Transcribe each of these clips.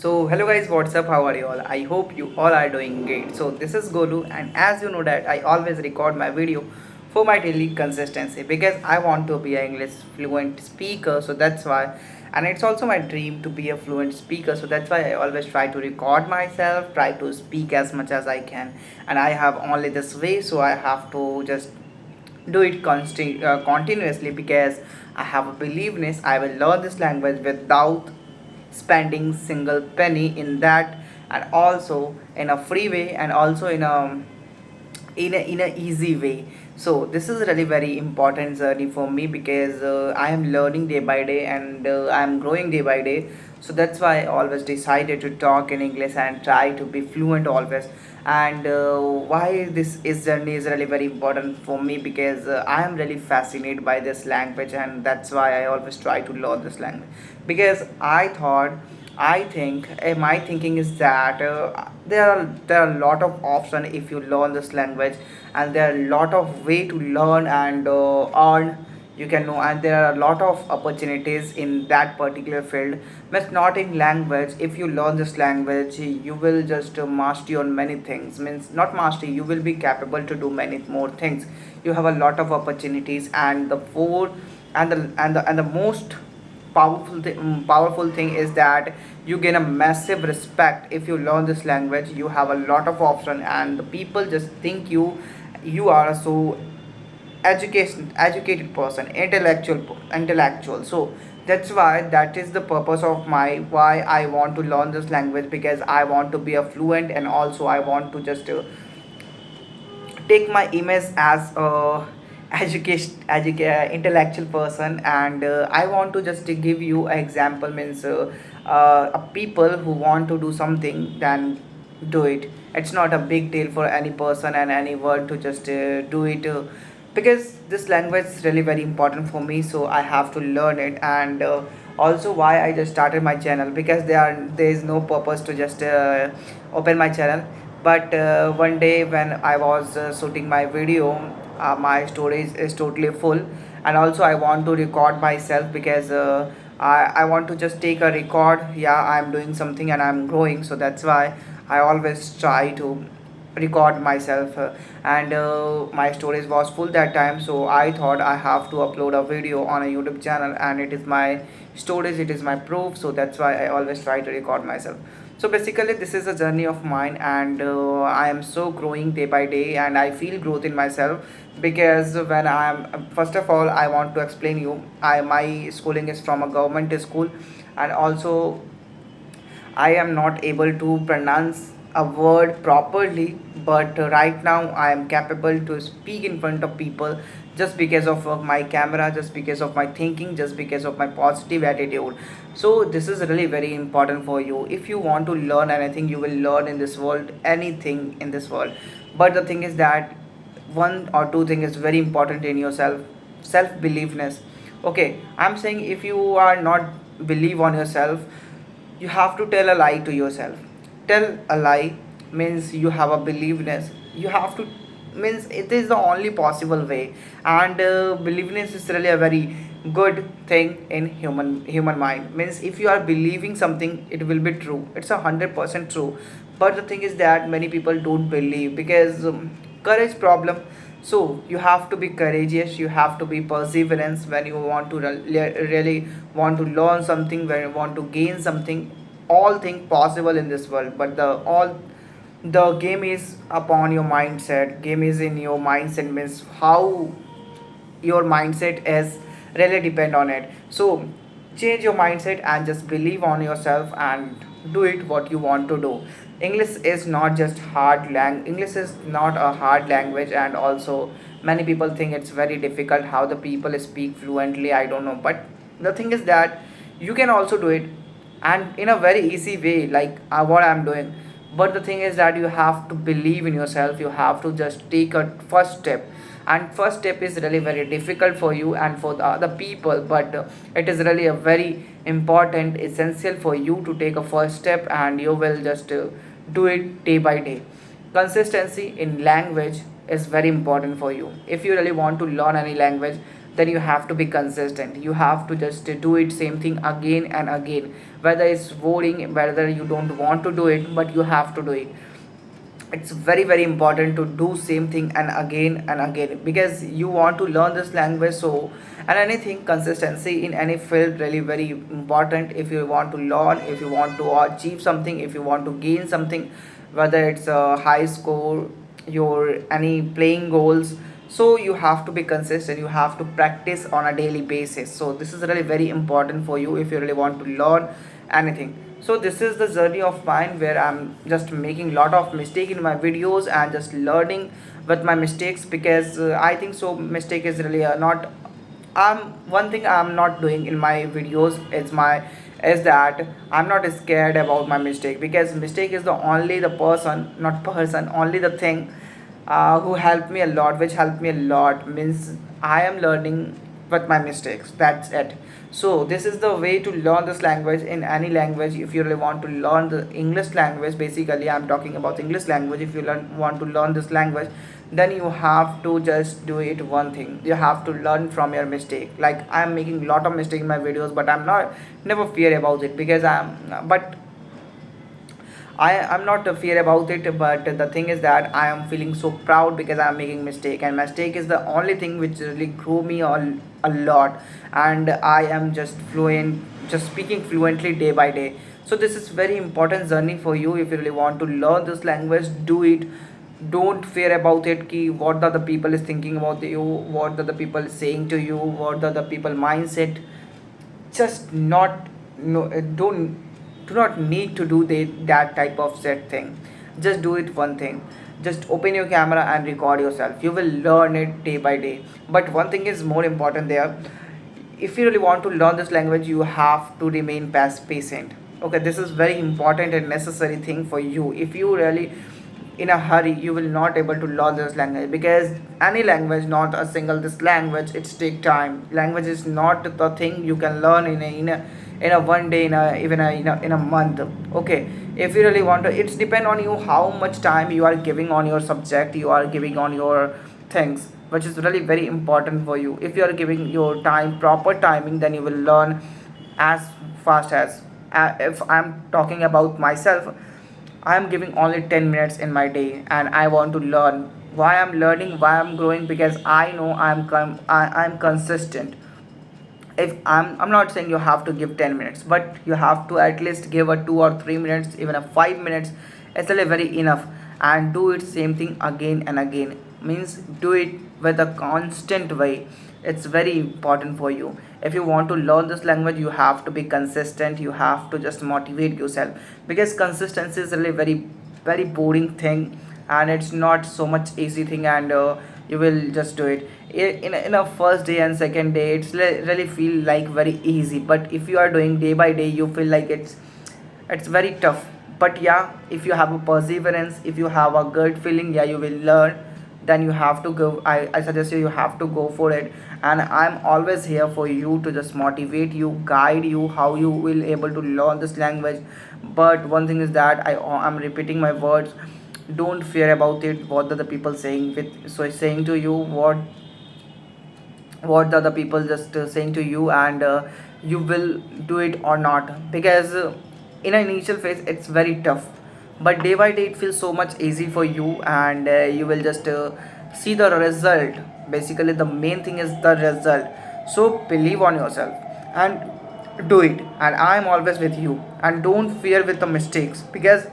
So hello guys, what's up? How are you all? I hope you all are doing great. So this is Golu, and as you know that I always record my video for my daily consistency because I want to be an English fluent speaker. So that's why, and it's also my dream to be a fluent speaker. So that's why I always try to record myself, try to speak as much as I can, and I have only this way. So I have to just do it continuously because I have a beliefness I will learn this language without spending single penny in that, and also in a free way, and also in a easy way. So this is really very important journey for me because I am learning day by day, and I am growing day by day. So that's why I always decided to talk in English and try to be fluent always. And why this is journey is really very important for me because I am really fascinated by this language, and that's why I always try to learn this language. Because I think my thinking is that there are a lot of option if you learn this language, and there are a lot of way to learn and earn. You can know, and there are a lot of opportunities in that particular field. But not in language. If you learn this language, you will just master on many things. Means not master. You will be capable to do many more things. You have a lot of opportunities, and the four and the most powerful thing is that you gain a massive respect if you learn this language. You have a lot of option, and the people just think you are so educated person, intellectual. So that's why that is the purpose of my why I want to learn this language, because I want to be a fluent, and also I want to just take my image as a intellectual person. And I want to just give you an example. Means a people who want to do something, then do it. It's not a big deal for any person and any word to just do it, because this language is really very important for me, so I have to learn it. And also why I just started my channel, because there is no purpose to just open my channel. But one day when I was shooting my video, my storage is totally full, and also I want to record myself because I want to just take a record. Yeah, I'm doing something and I'm growing, so that's why I always try to record myself. And my storage was full that time, so I thought I have to upload a video on a YouTube channel, and it is my storage, it is my proof. So that's why I always try to record myself. So basically this is a journey of mine, and I am so growing day by day, and I feel growth in myself. Because when I am, first of all I want to explain you, I my schooling is from a government school, and also I am not able to pronounce a word properly, but right now I am capable to speak in front of people, just because of my camera, just because of my thinking, just because of my positive attitude. So this is really very important for you. If you want to learn anything, you will learn in this world, anything in this world. But the thing is that one or two things is very important in yourself: self beliefness. Okay, I'm saying if you are not believe on yourself, you have to tell a lie to yourself. Tell a lie means you have a believeness. You have to, means it is the only possible way. And believeness is really a very good thing in human mind. Means if you are believing something, it will be true. It's 100% true. But the thing is that many people don't believe because courage problem. So you have to be courageous, you have to be perseverance when you want to really want to learn something, when you want to gain something. All things possible in this world, but the game is upon your mindset. Game is in your mindset, means how your mindset is really depend on it. So change your mindset and just believe on yourself and do it what you want to do. English is not a hard language, and also many people think it's very difficult how the people speak fluently. I don't know, but the thing is that you can also do it, and in a very easy way, like what I'm doing. But the thing is that you have to believe in yourself. You have to just take a first step, and first step is really very difficult for you and for the other people. But it is really a very important essential for you to take a first step, and you will just do it day by day. Consistency in language is very important for you. If you really want to learn any language, then you have to be consistent. You have to just do it same thing again and again, whether it's boring, whether you don't want to do it, but you have to do it. It's very very important to do same thing and again, because you want to learn this language. So, and anything, consistency in any field really very important. If you want to learn, if you want to achieve something, if you want to gain something, whether it's a high score, your any playing goals, so you have to be consistent. You have to practice on a daily basis. So this is really very important for you if you really want to learn anything. So this is the journey of mine where I'm just making lot of mistake in my videos and just learning with my mistakes, because I think so mistake is really not, one thing I'm not doing in my videos is that I'm not scared about my mistake, because mistake is the only the person, not person, only the thing who helped me a lot, which helped me a lot, means I am learning with my mistakes. That's it. So this is the way to learn this language in any language. If you really want to learn the English language, basically I'm talking about English language. If you want to learn this language, then you have to just do it one thing. You have to learn from your mistake. Like I'm making lot of mistake in my videos, but I'm not never fear about it, because I'm not fear about it, but the thing is that I am feeling so proud because I'm making mistake, and mistake is the only thing which really grew me a lot, and I am just fluent, just speaking fluently day by day. So this is very important journey for you. If you really want to learn this language, do it. Don't fear about it ki what are the people is thinking about you, what are the people saying to you, what are the people mindset. Just not, no, don't, do not need to do that type of set thing. Just do it one thing. Just open your camera and record yourself. You will learn it day by day. But one thing is more important there. If you really want to learn this language, you have to remain patient. Okay, this is very important and necessary thing for you. If you really in a hurry, you will not able to learn this language, because any language, not a single this language, it's take time. Language is not the thing you can learn in a one day, in a even in a month. Okay, if you really want to, it's depend on you how much time you are giving on your subject, you are giving on your things, which is really very important for you. If you are giving your time proper timing, then you will learn as fast as, if I'm talking about myself, I am giving only 10 minutes in my day, and I want to learn. Why I'm learning, why I'm growing, because I know I'm consistent. If I'm not saying you have to give 10 minutes, but you have to at least give a 2 or 3 minutes, even a 5 minutes. It's really very enough, and do it same thing again and again. Means do it with a constant way. It's very important for you. If you want to learn this language, you have to be consistent. You have to just motivate yourself, because consistency is really very very boring thing, and it's not so much easy thing, and you will just do it in a first day and second day. It's really feel like very easy, but if you are doing day by day, you feel like it's very tough. But yeah, if you have a perseverance, if you have a good feeling, yeah, you will learn. Then you have to go, I suggest you have to go for it. And I'm always here for you to just motivate you, guide you how you will able to learn this language. But one thing is that I'm repeating my words. Don't fear about it, what are the people saying with, so saying to you, what are the people just saying to you, and you will do it or not, because in an initial phase it's very tough, but day by day it feels so much easy for you, and you will just see the result. Basically the main thing is the result. So believe on yourself and do it, and I am always with you. And don't fear with the mistakes, because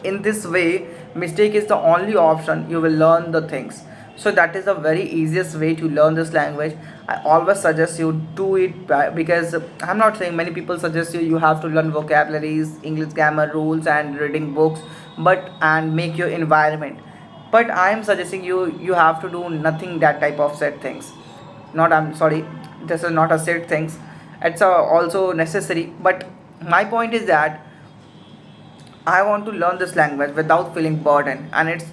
in this way mistake is the only option. You will learn the things. So that is the very easiest way to learn this language. I always suggest you do it because I'm not saying, many people suggest you have to learn vocabularies, English grammar rules, and reading books, but and make your environment. But I am suggesting you have to do nothing that type of set things. Not, I'm sorry, this is not a set things. It's also necessary, but my point is that I want to learn this language without feeling burdened, and it's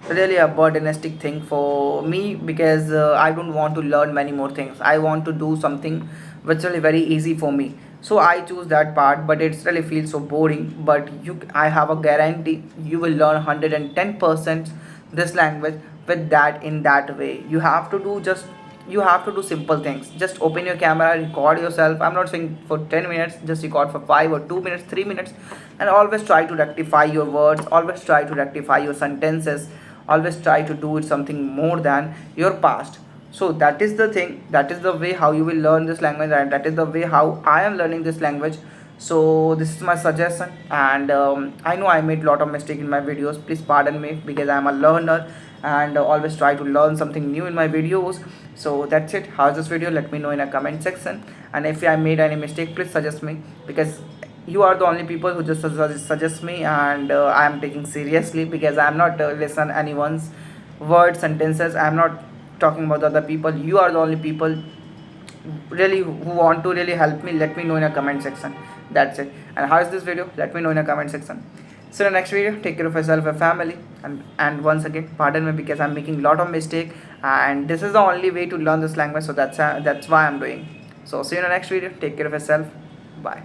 really a burdenistic thing for me, because I don't want to learn many more things. I want to do something which is really very easy for me. So I choose that part, but it really feels so boring. But I have a guarantee you will learn 110% this language with that in that way. You have to do just you have to do simple things. Just open your camera, record yourself. I'm not saying for 10 minutes, just record for 5 or 2 minutes, 3 minutes, and always try to rectify your words, always try to rectify your sentences, always try to do it something more than your past. So that is the thing, that is the way how you will learn this language, and that is the way how I am learning this language. So this is my suggestion, and I know I made a lot of mistake in my videos, please pardon me, because I am a learner and always try to learn something new in my videos. So that's it. How's this video? Let me know in a comment section, and if I made any mistake, please suggest me, because you are the only people who just suggest me, and I am taking seriously, because I am not listen anyone's words sentences. I am not talking about the other people. You are the only people really who want to really help me. Let me know in a comment section. That's it. And how is this video? Let me know in a comment section. See you in the next video. Take care of yourself and family. And once again, pardon me, because I'm making a lot of mistake, and this is the only way to learn this language. So that's why I'm doing. So see you in the next video. Take care of yourself. Bye.